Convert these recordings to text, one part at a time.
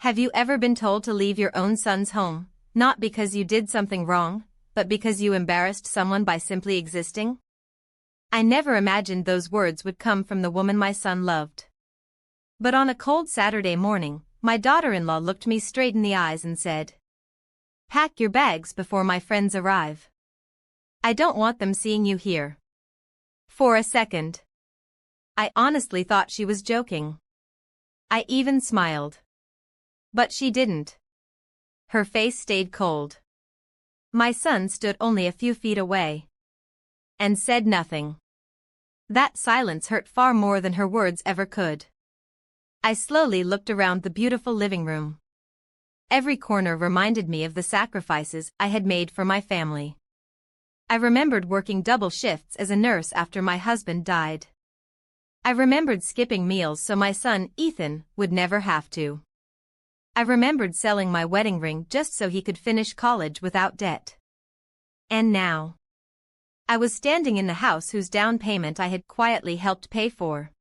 Have you ever been told to leave your own son's home, not because you did something wrong, but because you embarrassed someone by simply existing? I never imagined those words would come from the woman my son loved. But on a cold Saturday morning, my daughter-in-law looked me straight in the eyes and said, "Pack your bags before my friends arrive. I don't want them seeing you here." For a second, I honestly thought she was joking. I even smiled. But she didn't. Her face stayed cold. My son stood only a few feet away and said nothing. That silence hurt far more than her words ever could. I slowly looked around the beautiful living room. Every corner reminded me of the sacrifices I had made for my family. I remembered working double shifts as a nurse after my husband died. I remembered skipping meals so my son, Ethan, would never have to. I remembered selling my wedding ring just so he could finish college without debt. And now, I was standing in the house whose down payment I had quietly helped pay for,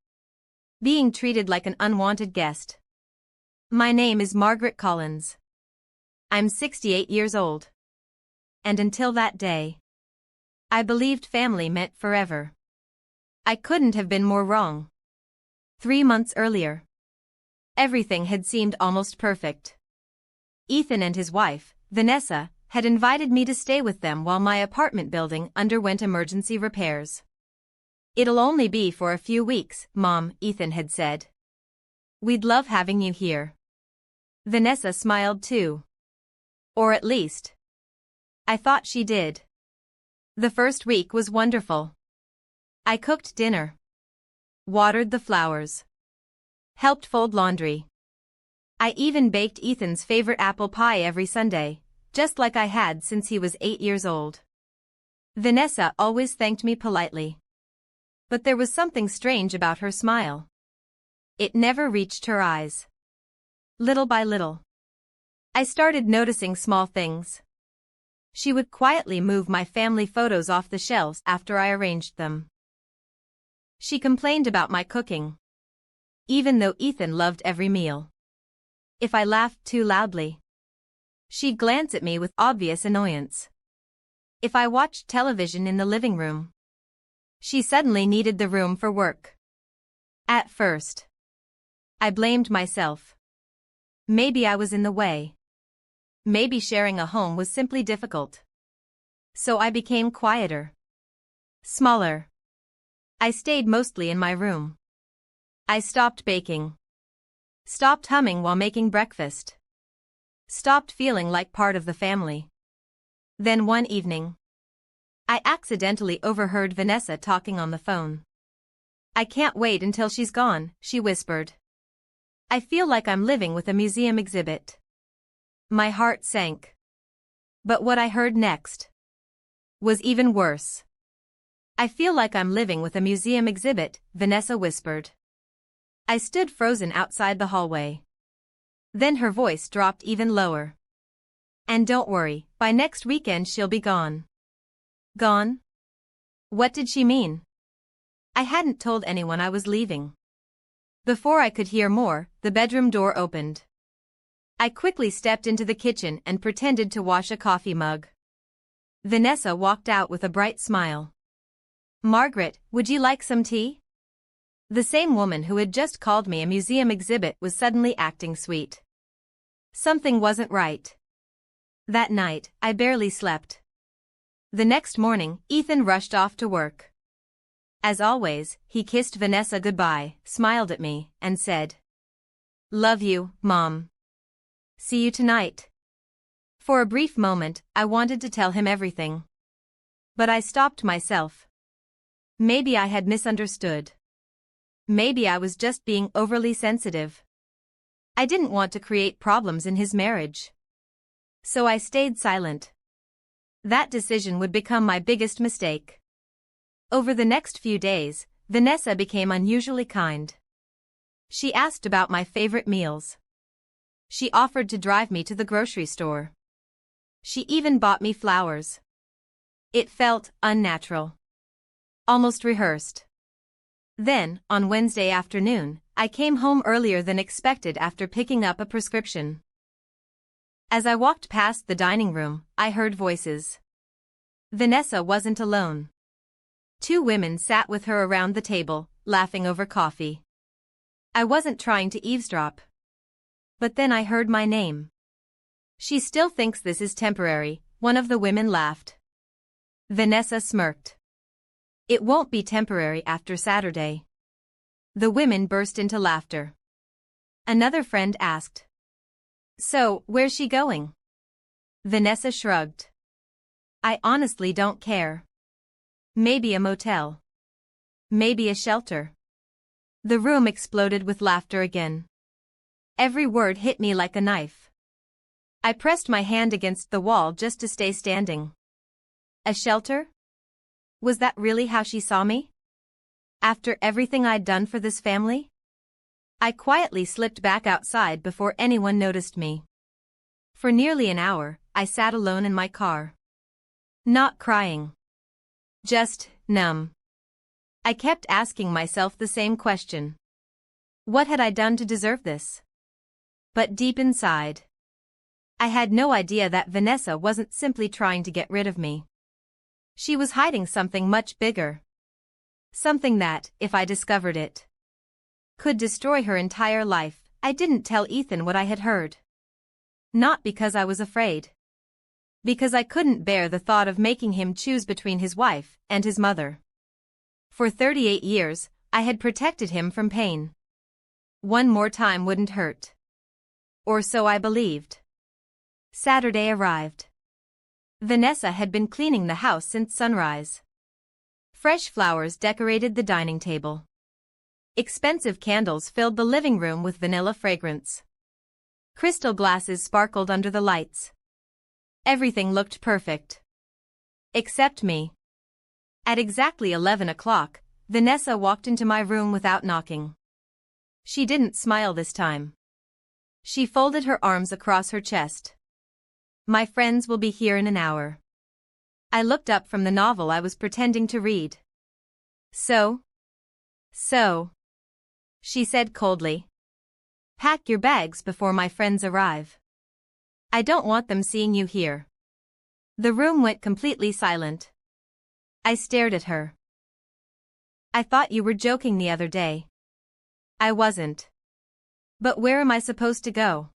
being treated like an unwanted guest. My name is Margaret Collins. I'm 68 years old. And until that day, I believed family meant forever. I couldn't have been more wrong. 3 months earlier, everything had seemed almost perfect. Ethan and his wife, Vanessa, had invited me to stay with them while my apartment building underwent emergency repairs. "It'll only be for a few weeks, Mom," Ethan had said. "We'd love having you here." Vanessa smiled too. Or at least, I thought she did. The first week was wonderful. I cooked dinner, watered the flowers, helped fold laundry. I even baked Ethan's favorite apple pie every Sunday, just like I had since he was 8 years old. Vanessa always thanked me politely. But there was something strange about her smile. It never reached her eyes. Little by little, I started noticing small things. She would quietly move my family photos off the shelves after I arranged them. She complained about my cooking, even though Ethan loved every meal. If I laughed too loudly, she'd glance at me with obvious annoyance. If I watched television in the living room, she suddenly needed the room for work. At first, I blamed myself. Maybe I was in the way. Maybe sharing a home was simply difficult. So I became quieter, smaller. I stayed mostly in my room. I stopped baking. Stopped humming while making breakfast. Stopped feeling like part of the family. Then one evening, I accidentally overheard Vanessa talking on the phone. "I can't wait until she's gone," she whispered. "I feel like I'm living with a museum exhibit." My heart sank. But what I heard next was even worse. "I feel like I'm living with a museum exhibit," Vanessa whispered. I stood frozen outside the hallway. Then her voice dropped even lower. "And don't worry, by next weekend she'll be gone." Gone? What did she mean? I hadn't told anyone I was leaving. Before I could hear more, the bedroom door opened. I quickly stepped into the kitchen and pretended to wash a coffee mug. Vanessa walked out with a bright smile. "Margaret, would you like some tea?" The same woman who had just called me a museum exhibit was suddenly acting sweet. Something wasn't right. That night, I barely slept. The next morning, Ethan rushed off to work. As always, he kissed Vanessa goodbye, smiled at me, and said, "Love you, Mom. See you tonight." For a brief moment, I wanted to tell him everything. But I stopped myself. Maybe I had misunderstood. Maybe I was just being overly sensitive. I didn't want to create problems in his marriage. So I stayed silent. That decision would become my biggest mistake. Over the next few days, Vanessa became unusually kind. She asked about my favorite meals. She offered to drive me to the grocery store. She even bought me flowers. It felt unnatural. Almost rehearsed. Then, on Wednesday afternoon, I came home earlier than expected after picking up a prescription. As I walked past the dining room, I heard voices. Vanessa wasn't alone. 2 women sat with her around the table, laughing over coffee. I wasn't trying to eavesdrop. But then I heard my name. She still thinks this is temporary, one of the women laughed. Vanessa smirked. It won't be temporary after Saturday. The women burst into laughter. Another friend asked. So, where's she going? Vanessa shrugged. I honestly don't care. Maybe a motel. Maybe a shelter. The room exploded with laughter again. Every word hit me like a knife. I pressed my hand against the wall just to stay standing. A shelter? Was that really how she saw me? After everything I'd done for this family? I quietly slipped back outside before anyone noticed me. For nearly an hour, I sat alone in my car. Not crying. Just numb. I kept asking myself the same question. What had I done to deserve this? But deep inside, I had no idea that Vanessa wasn't simply trying to get rid of me. She was hiding something much bigger. Something that, if I discovered it, could destroy her entire life. I didn't tell Ethan what I had heard. Not because I was afraid. Because I couldn't bear the thought of making him choose between his wife and his mother. For 38 years, I had protected him from pain. One more time wouldn't hurt. Or so I believed. Saturday arrived. Vanessa had been cleaning the house since sunrise. Fresh flowers decorated the dining table. Expensive candles filled the living room with vanilla fragrance. Crystal glasses sparkled under the lights. Everything looked perfect. Except me. At exactly 11 o'clock, Vanessa walked into my room without knocking. She didn't smile this time. She folded her arms across her chest. My friends will be here in an hour. I looked up from the novel I was pretending to read. So, she said coldly. Pack your bags before my friends arrive. I don't want them seeing you here. The room went completely silent. I stared at her. I thought you were joking the other day. I wasn't. But where am I supposed to go?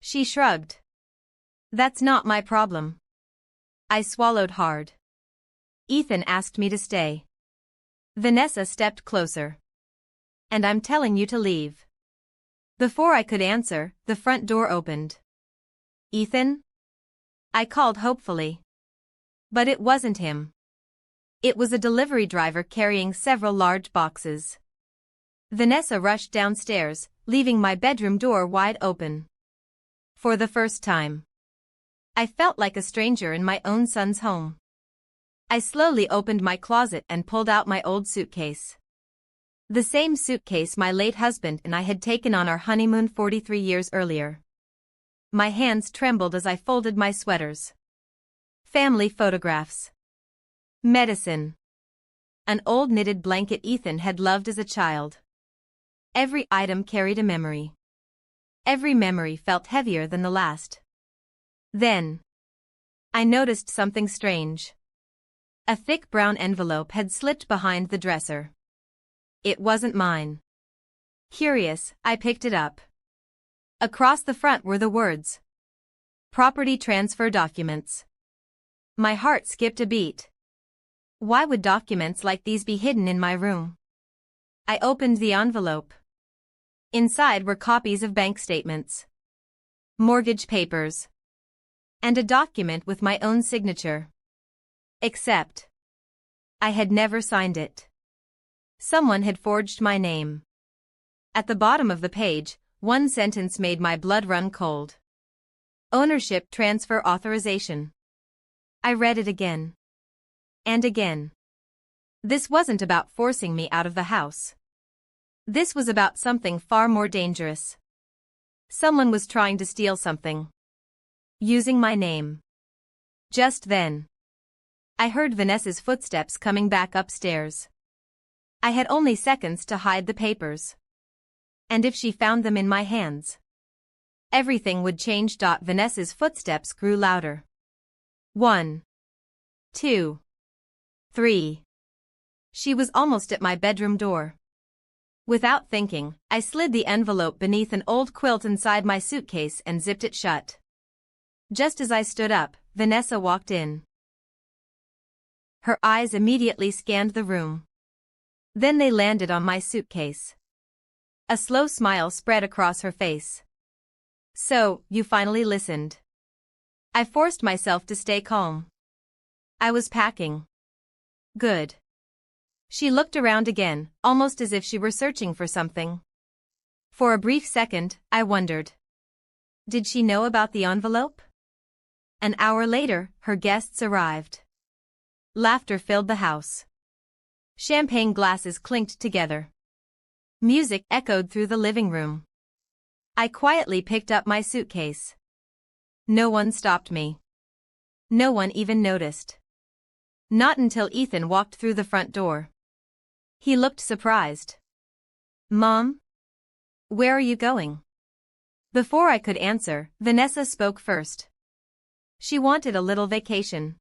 She shrugged. That's not my problem. I swallowed hard. Ethan asked me to stay. Vanessa stepped closer. And I'm telling you to leave. Before I could answer, the front door opened. Ethan? I called hopefully. But it wasn't him. It was a delivery driver carrying several large boxes. Vanessa rushed downstairs, leaving my bedroom door wide open. For the first time, I felt like a stranger in my own son's home. I slowly opened my closet and pulled out my old suitcase. The same suitcase my late husband and I had taken on our honeymoon 43 years earlier. My hands trembled as I folded my sweaters. Family photographs. Medicine. An old knitted blanket Ethan had loved as a child. Every item carried a memory. Every memory felt heavier than the last. Then, I noticed something strange. A thick brown envelope had slipped behind the dresser. It wasn't mine. Curious, I picked it up. Across the front were the words. Property transfer documents. My heart skipped a beat. Why would documents like these be hidden in my room? I opened the envelope. Inside were copies of bank statements, mortgage papers, and a document with my own signature. Except, I had never signed it. Someone had forged my name. At the bottom of the page, one sentence made my blood run cold. Ownership transfer authorization. I read it again. And again. This wasn't about forcing me out of the house. This was about something far more dangerous. Someone was trying to steal something. Using my name. Just then, I heard Vanessa's footsteps coming back upstairs. I had only seconds to hide the papers. And if she found them in my hands, everything would change. Vanessa's footsteps grew louder. 1, 2, 3. She was almost at my bedroom door. Without thinking, I slid the envelope beneath an old quilt inside my suitcase and zipped it shut. Just as I stood up, Vanessa walked in. Her eyes immediately scanned the room. Then they landed on my suitcase. A slow smile spread across her face. "So, you finally listened." I forced myself to stay calm. "I was packing." "Good." She looked around again, almost as if she were searching for something. For a brief second, I wondered. Did she know about the envelope? An hour later, her guests arrived. Laughter filled the house. Champagne glasses clinked together. Music echoed through the living room. I quietly picked up my suitcase. No one stopped me. No one even noticed. Not until Ethan walked through the front door. He looked surprised. "Mom? Where are you going?" Before I could answer, Vanessa spoke first. She wanted a little vacation.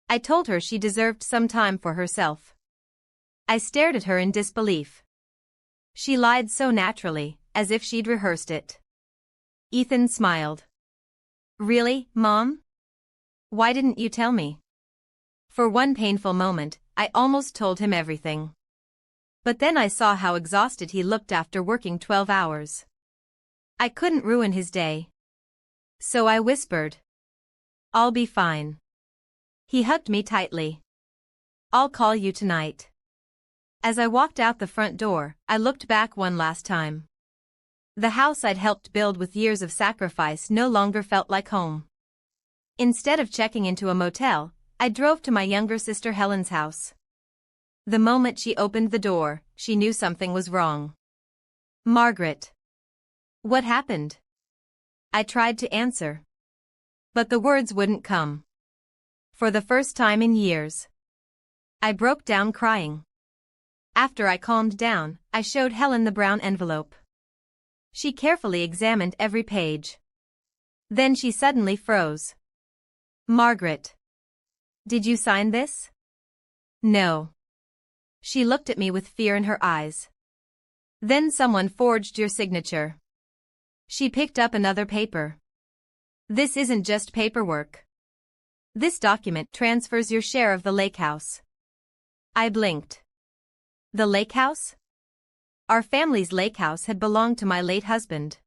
I told her she deserved some time for herself. I stared at her in disbelief. She lied so naturally, as if she'd rehearsed it. Ethan smiled. "Really, Mom? Why didn't you tell me?" For one painful moment, I almost told him everything. But then I saw how exhausted he looked after working 12 hours. I couldn't ruin his day. So I whispered, "I'll be fine." He hugged me tightly. "I'll call you tonight." As I walked out the front door, I looked back one last time. The house I'd helped build with years of sacrifice no longer felt like home. Instead of checking into a motel, I drove to my younger sister Helen's house. The moment she opened the door, she knew something was wrong. "Margaret. What happened?" I tried to answer. But the words wouldn't come. For the first time in years, I broke down crying. After I calmed down, I showed Helen the brown envelope. She carefully examined every page. Then she suddenly froze. "Margaret. Did you sign this?" "No." She looked at me with fear in her eyes. "Then someone forged your signature." She picked up another paper. "This isn't just paperwork. This document transfers your share of the lake house." I blinked. The lake house? Our family's lake house had belonged to my late husband.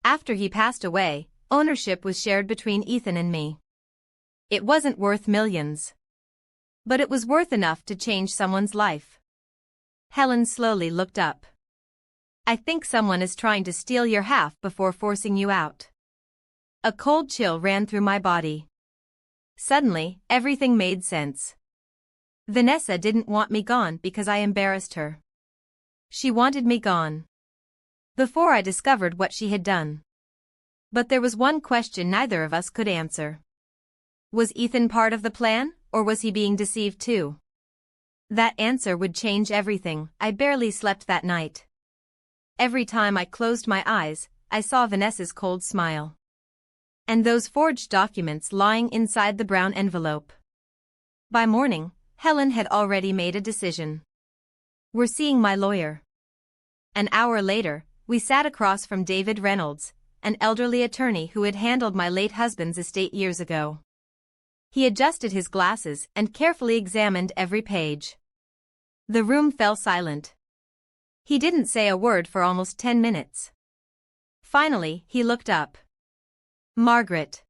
After he passed away, ownership was shared between Ethan and me. It wasn't worth millions. But it was worth enough to change someone's life. Helen slowly looked up. "I think someone is trying to steal your half before forcing you out." A cold chill ran through my body. Suddenly, everything made sense. Vanessa didn't want me gone because I embarrassed her. She wanted me gone before I discovered what she had done. But there was one question neither of us could answer. Was Ethan part of the plan, or was he being deceived too? That answer would change everything. I barely slept that night. Every time I closed my eyes, I saw Vanessa's cold smile. And those forged documents lying inside the brown envelope. By morning, Helen had already made a decision. "We're seeing my lawyer." An hour later, we sat across from David Reynolds, an elderly attorney who had handled my late husband's estate years ago. He adjusted his glasses and carefully examined every page. The room fell silent. He didn't say a word for almost 10 minutes. Finally, he looked up. "Margaret."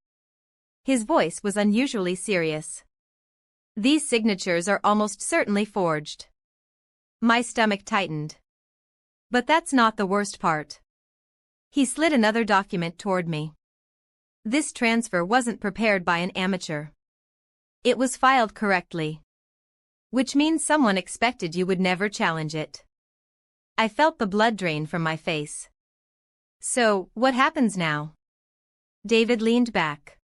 His voice was unusually serious. "These signatures are almost certainly forged." My stomach tightened. But that's not the worst part. He slid another document toward me. This transfer wasn't prepared by an amateur. It was filed correctly. Which means someone expected you would never challenge it. I felt the blood drain from my face. "So, what happens now?" David leaned back.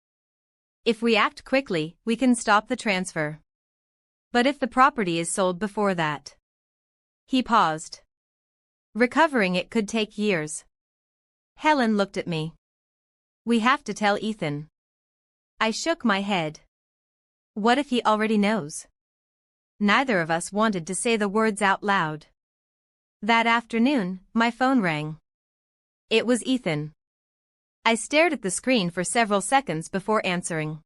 "If we act quickly, we can stop the transfer. But if the property is sold before that..." He paused. Recovering it could take years. Helen looked at me. We have to tell Ethan. I shook my head. What if he already knows? Neither of us wanted to say the words out loud. That afternoon, my phone rang. It was Ethan. I stared at the screen for several seconds before answering.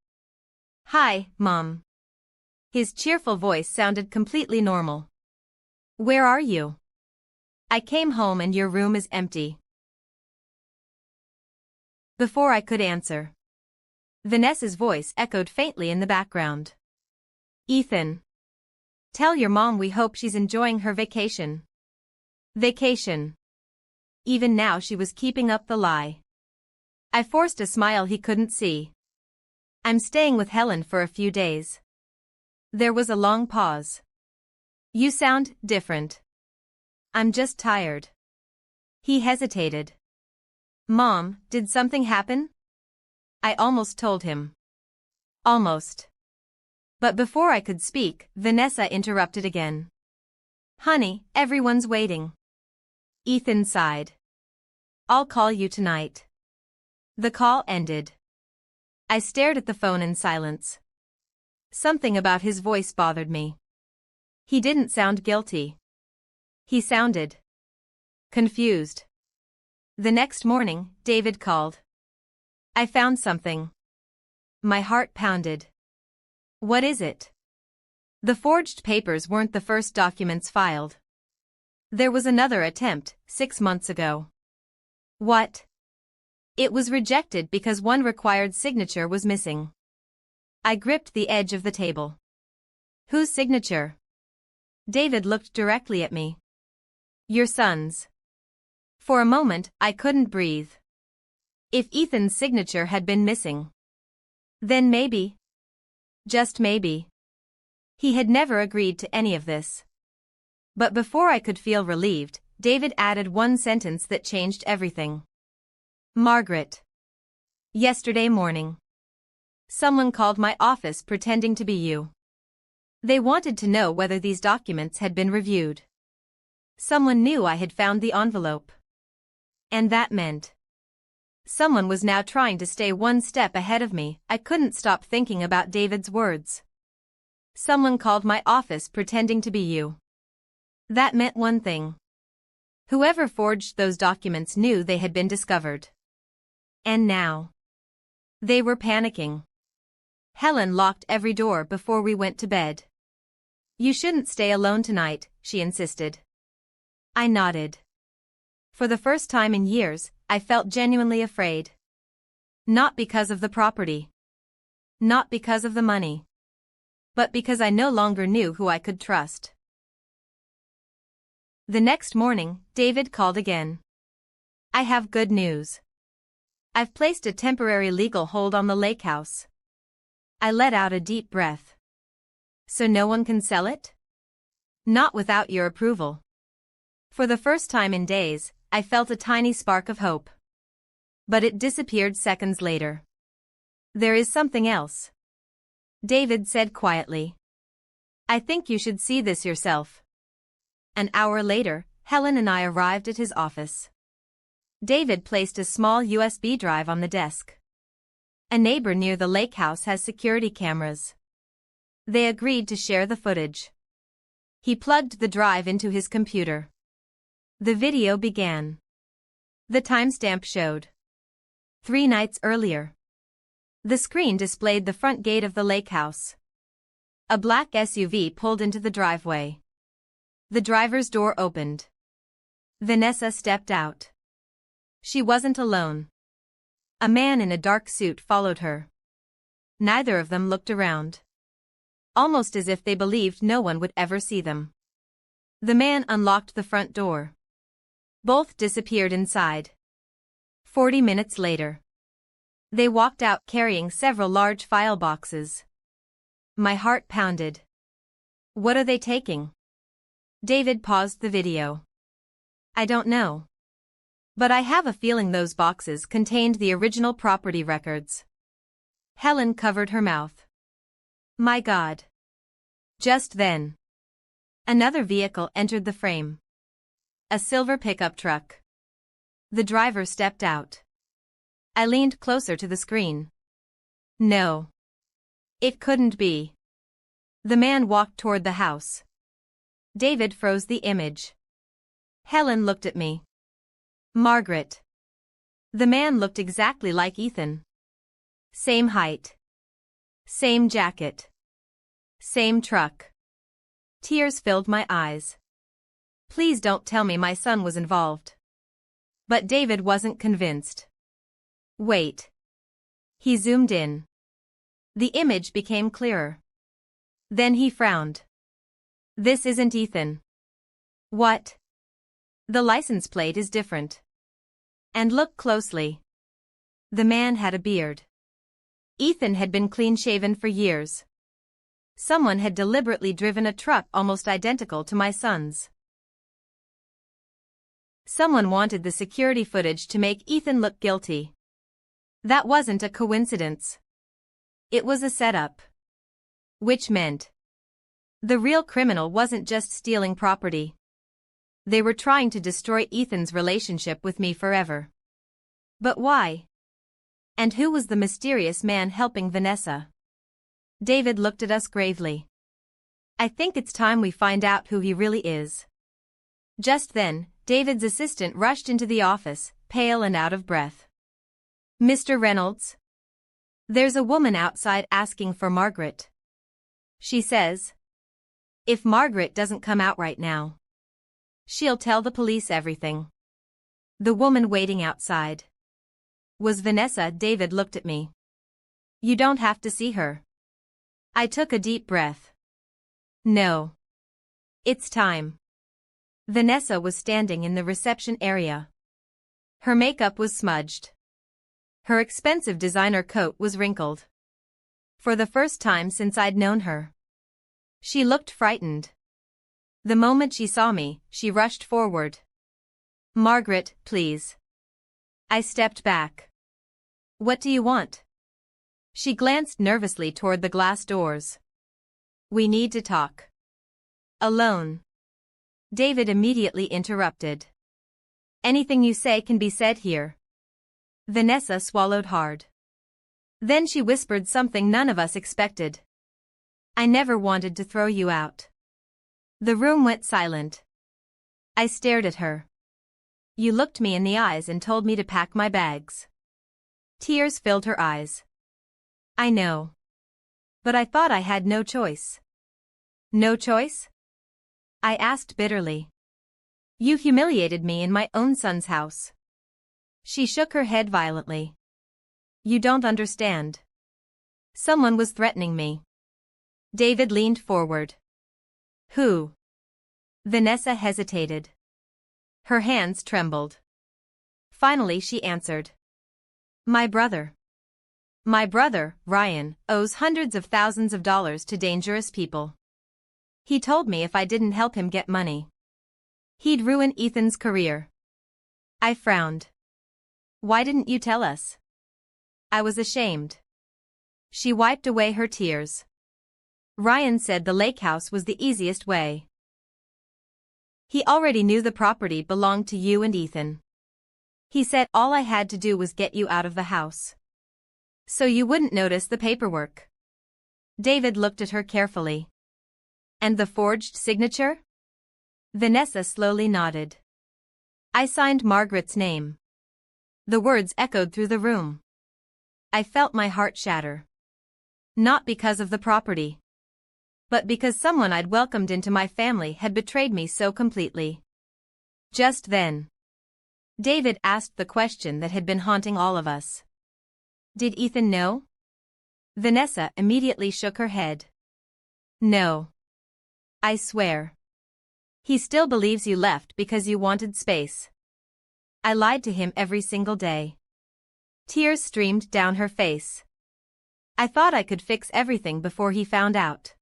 Hi, Mom. His cheerful voice sounded completely normal. Where are you? I came home and your room is empty. Before I could answer, Vanessa's voice echoed faintly in the background. Ethan. Tell your mom we hope she's enjoying her vacation. Vacation. Even now she was keeping up the lie. I forced a smile he couldn't see. I'm staying with Helen for a few days. There was a long pause. You sound different. I'm just tired. He hesitated. Mom, did something happen? I almost told him. Almost. But before I could speak, Vanessa interrupted again. Honey, everyone's waiting. Ethan sighed. I'll call you tonight. The call ended. I stared at the phone in silence. Something about his voice bothered me. He didn't sound guilty. He sounded confused. The next morning, David called. I found something. My heart pounded. What is it? The forged papers weren't the first documents filed. There was another attempt, 6 months ago. What? It was rejected because one required signature was missing. I gripped the edge of the table. Whose signature? David looked directly at me. Your son's. For a moment, I couldn't breathe. If Ethan's signature had been missing, then maybe, just maybe, he had never agreed to any of this. But before I could feel relieved, David added one sentence that changed everything. Margaret. Yesterday morning, someone called my office pretending to be you. They wanted to know whether these documents had been reviewed. Someone knew I had found the envelope. And that meant someone was now trying to stay one step ahead of me. I couldn't stop thinking about David's words. Someone called my office pretending to be you. That meant one thing. Whoever forged those documents knew they had been discovered. And now they were panicking. Helen locked every door before we went to bed. You shouldn't stay alone tonight, she insisted. I nodded. For the first time in years, I felt genuinely afraid. Not because of the property. Not because of the money. But because I no longer knew who I could trust. The next morning, David called again. I have good news. I've placed a temporary legal hold on the lake house. I let out a deep breath. So no one can sell it? Not without your approval. For the first time in days, I felt a tiny spark of hope. But it disappeared seconds later. There is something else. David said quietly. I think you should see this yourself. An hour later, Helen and I arrived at his office. David placed a small USB drive on the desk. A neighbor near the lake house has security cameras. They agreed to share the footage. He plugged the drive into his computer. The video began. The timestamp showed 3 nights earlier. The screen displayed the front gate of the lake house. A black SUV pulled into the driveway. The driver's door opened. Vanessa stepped out. She wasn't alone. A man in a dark suit followed her. Neither of them looked around. Almost as if they believed no one would ever see them. The man unlocked the front door. Both disappeared inside. 40 minutes later, they walked out carrying several large file boxes. My heart pounded. What are they taking? David paused the video. I don't know. But I have a feeling those boxes contained the original property records. Helen covered her mouth. My God. Just then, another vehicle entered the frame. A silver pickup truck. The driver stepped out. I leaned closer to the screen. No. It couldn't be. The man walked toward the house. David froze the image. Helen looked at me. Margaret. The man looked exactly like Ethan. Same height. Same jacket. Same truck. Tears filled my eyes. Please don't tell me my son was involved. But David wasn't convinced. Wait. He zoomed in. The image became clearer. Then he frowned. This isn't Ethan. What? The license plate is different. And look closely. The man had a beard. Ethan had been clean-shaven for years. Someone had deliberately driven a truck almost identical to my son's. Someone wanted the security footage to make Ethan look guilty. That wasn't a coincidence. It was a setup. Which meant the real criminal wasn't just stealing property. They were trying to destroy Ethan's relationship with me forever. But why? And who was the mysterious man helping Vanessa? David looked at us gravely. I think it's time we find out who he really is. Just then, David's assistant rushed into the office, pale and out of breath. Mr. Reynolds? There's a woman outside asking for Margaret. She says, if Margaret doesn't come out right now, she'll tell the police everything. The woman waiting outside was Vanessa. David looked at me. You don't have to see her. I took a deep breath. No. It's time. Vanessa was standing in the reception area. Her makeup was smudged. Her expensive designer coat was wrinkled. For the first time since I'd known her, she looked frightened. The moment she saw me, she rushed forward. Margaret, please. I stepped back. What do you want? She glanced nervously toward the glass doors. We need to talk. Alone. David immediately interrupted. Anything you say can be said here. Vanessa swallowed hard. Then she whispered something none of us expected. I never wanted to throw you out. The room went silent. I stared at her. You looked me in the eyes and told me to pack my bags. Tears filled her eyes. I know. But I thought I had no choice. No choice? I asked bitterly. You humiliated me in my own son's house. She shook her head violently. You don't understand. Someone was threatening me. David leaned forward. Who? Vanessa hesitated. Her hands trembled. Finally she answered. My brother. My brother, Ryan, owes hundreds of thousands of dollars to dangerous people. He told me if I didn't help him get money, he'd ruin Ethan's career. I frowned. Why didn't you tell us? I was ashamed. She wiped away her tears. Ryan said the lake house was the easiest way. He already knew the property belonged to you and Ethan. He said all I had to do was get you out of the house, so you wouldn't notice the paperwork. David looked at her carefully. And the forged signature? Vanessa slowly nodded. I signed Margaret's name. The words echoed through the room. I felt my heart shatter. Not because of the property, but because someone I'd welcomed into my family had betrayed me so completely. Just then, David asked the question that had been haunting all of us. Did Ethan know? Vanessa immediately shook her head. No. I swear. He still believes you left because you wanted space. I lied to him every single day. Tears streamed down her face. I thought I could fix everything before he found out.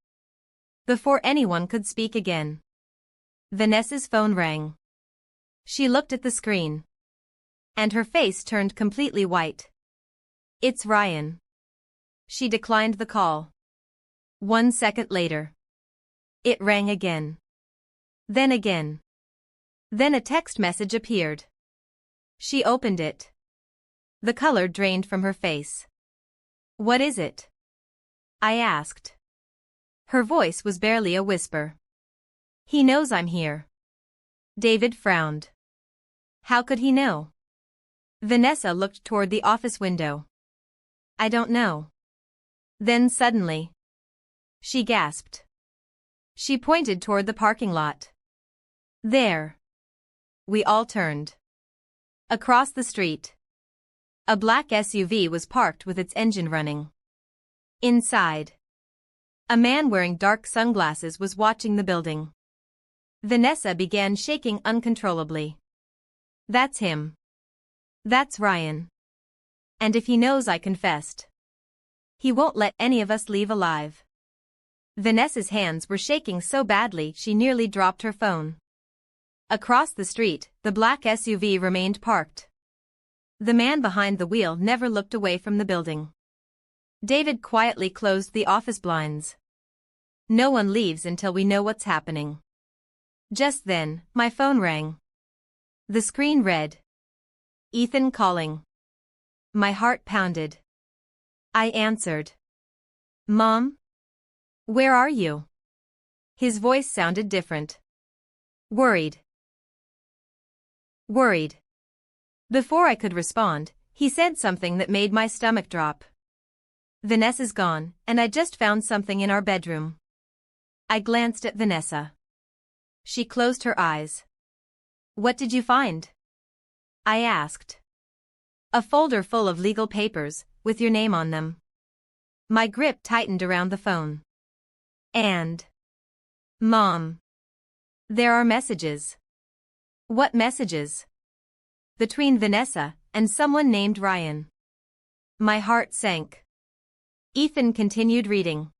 Before anyone could speak again. Vanessa's phone rang. She looked at the screen. And her face turned completely white. It's Ryan. She declined the call. 1 second later, it rang again. Then again. Then a text message appeared. She opened it. The color drained from her face. "What is it?" I asked. Her voice was barely a whisper. "He knows I'm here." David frowned. How could he know? Vanessa looked toward the office window. "I don't know." Then suddenly, she gasped. She pointed toward the parking lot. There. We all turned. Across the street, a black SUV was parked with its engine running. Inside, a man wearing dark sunglasses was watching the building. Vanessa began shaking uncontrollably. "That's him. That's Ryan. And if he knows I confessed, he won't let any of us leave alive." Vanessa's hands were shaking so badly she nearly dropped her phone. Across the street, the black SUV remained parked. The man behind the wheel never looked away from the building. David quietly closed the office blinds. "No one leaves until we know what's happening." Just then, my phone rang. The screen read, "Ethan calling." My heart pounded. I answered. "Mom? Where are you?" His voice sounded different. Worried. Worried. Before I could respond, he said something that made my stomach drop. "Vanessa's gone, and I just found something in our bedroom." I glanced at Vanessa. She closed her eyes. "What did you find?" I asked. "A folder full of legal papers, with your name on them." My grip tightened around the phone. "And Mom, there are messages." "What messages?" "Between Vanessa and someone named Ryan." My heart sank. Ethan continued reading.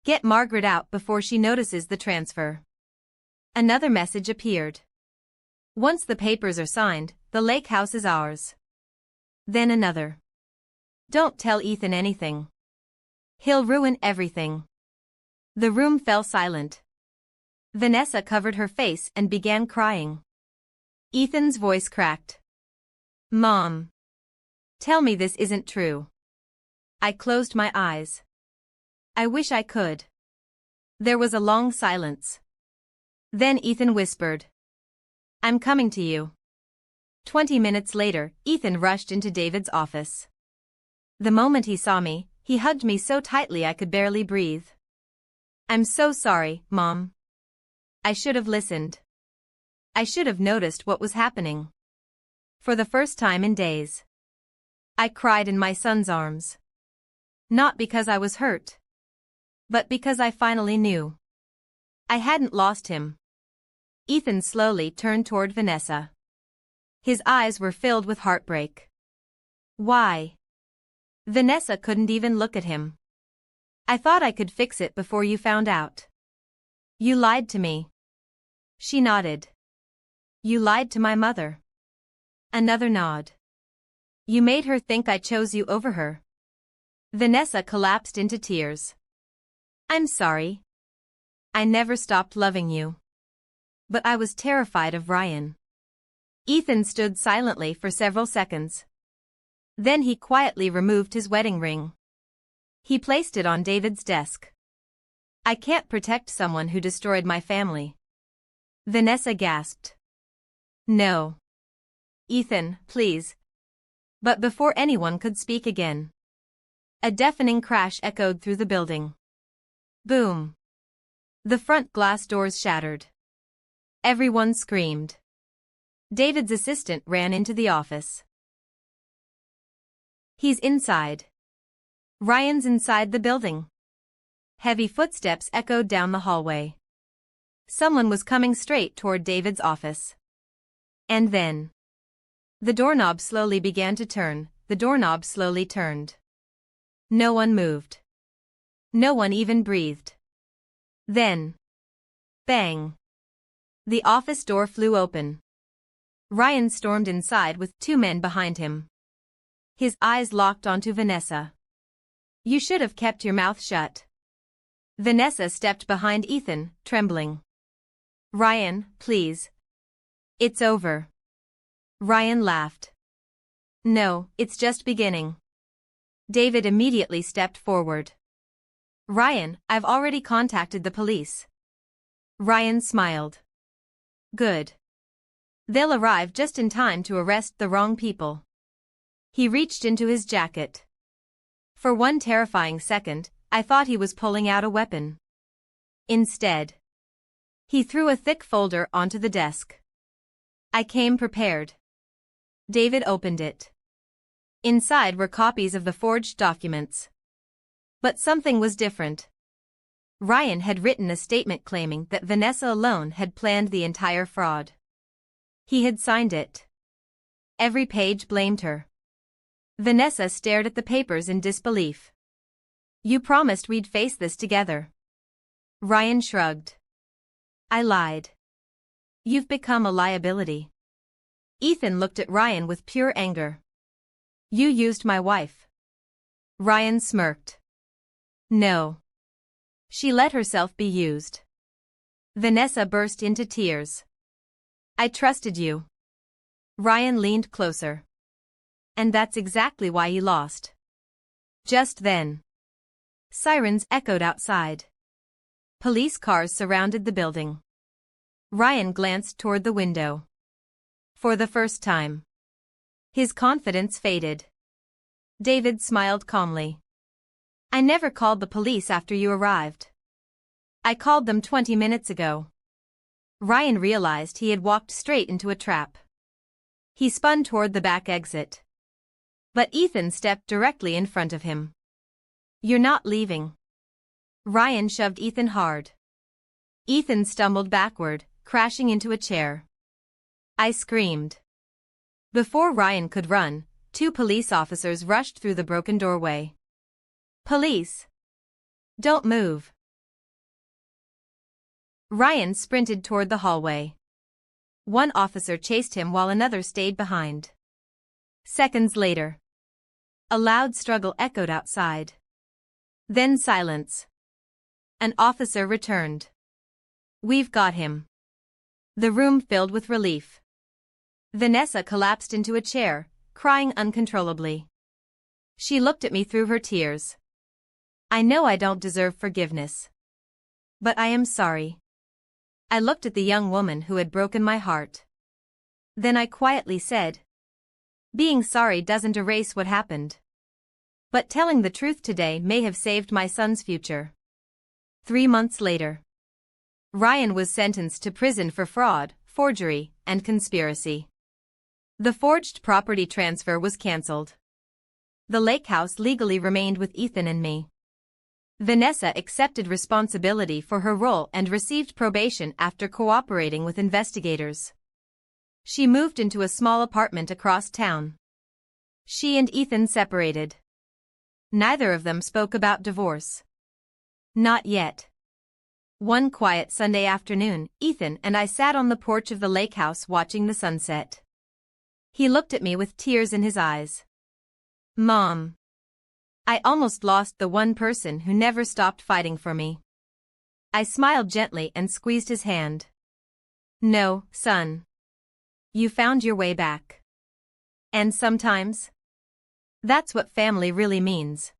"Get Margaret out before she notices the transfer." Another message appeared. "Once the papers are signed, the lake house is ours." Then another. "Don't tell Ethan anything. He'll ruin everything." The room fell silent. Vanessa covered her face and began crying. Ethan's voice cracked. "Mom. Tell me this isn't true." I closed my eyes. I wish I could. There was a long silence. Then Ethan whispered, "I'm coming to you." 20 minutes later, Ethan rushed into David's office. The moment he saw me, he hugged me so tightly I could barely breathe. "I'm so sorry, Mom. I should have listened. I should have noticed what was happening." For the first time in days, I cried in my son's arms. Not because I was hurt, but because I finally knew. I hadn't lost him. Ethan slowly turned toward Vanessa. His eyes were filled with heartbreak. "Why?" Vanessa couldn't even look at him. "I thought I could fix it before you found out." "You lied to me." She nodded. "You lied to my mother." Another nod. "You made her think I chose you over her." Vanessa collapsed into tears. "I'm sorry. I never stopped loving you. But I was terrified of Ryan." Ethan stood silently for several seconds. Then he quietly removed his wedding ring. He placed it on David's desk. "I can't protect someone who destroyed my family." Vanessa gasped. "No. Ethan, please." But before anyone could speak again, a deafening crash echoed through the building. Boom. The front glass doors shattered. Everyone screamed. David's assistant ran into the office. "He's inside." "Ryan's inside the building." Heavy footsteps echoed down the hallway. Someone was coming straight toward David's office. And then, the doorknob slowly began to turn. The doorknob slowly turned. No one moved. No one even breathed. Then, bang. The office door flew open. Ryan stormed inside with 2 men behind him. His eyes locked onto Vanessa. "You should have kept your mouth shut." Vanessa stepped behind Ethan, trembling. "Ryan, please." It's over. Ryan laughed. No, it's just beginning. David immediately stepped forward. Ryan, I've already contacted the police. Ryan smiled. Good. They'll arrive just in time to arrest the wrong people. He reached into his jacket. For one terrifying second, I thought he was pulling out a weapon. Instead, he threw a thick folder onto the desk. I came prepared. David opened it. Inside were copies of the forged documents. But something was different. Ryan had written a statement claiming that Vanessa alone had planned the entire fraud. He had signed it. Every page blamed her. Vanessa stared at the papers in disbelief. You promised we'd face this together. Ryan shrugged. I lied. You've become a liability. Ethan looked at Ryan with pure anger. You used my wife. Ryan smirked. No. She let herself be used. Vanessa burst into tears. I trusted you. Ryan leaned closer. And that's exactly why you lost. Just then, sirens echoed outside. Police cars surrounded the building. Ryan glanced toward the window. For the first time, his confidence faded. David smiled calmly. I never called the police after you arrived. I called them 20 minutes ago. Ryan realized he had walked straight into a trap. He spun toward the back exit. But Ethan stepped directly in front of him. You're not leaving. Ryan shoved Ethan hard. Ethan stumbled backward, crashing into a chair. I screamed. Before Ryan could run, 2 police officers rushed through the broken doorway. Police! Don't move. Ryan sprinted toward the hallway. One officer chased him while another stayed behind. Seconds later, a loud struggle echoed outside. Then silence. An officer returned. We've got him. The room filled with relief. Vanessa collapsed into a chair, crying uncontrollably. She looked at me through her tears. I know I don't deserve forgiveness. But I am sorry. I looked at the young woman who had broken my heart. Then I quietly said, being sorry doesn't erase what happened. But telling the truth today may have saved my son's future. 3 months later, Ryan was sentenced to prison for fraud, forgery, and conspiracy. The forged property transfer was cancelled. The lake house legally remained with Ethan and me. Vanessa accepted responsibility for her role and received probation after cooperating with investigators. She moved into a small apartment across town. She and Ethan separated. Neither of them spoke about divorce. Not yet. One quiet Sunday afternoon, Ethan and I sat on the porch of the lake house watching the sunset. He looked at me with tears in his eyes. Mom. I almost lost the one person who never stopped fighting for me. I smiled gently and squeezed his hand. No, son. You found your way back. And sometimes, that's what family really means.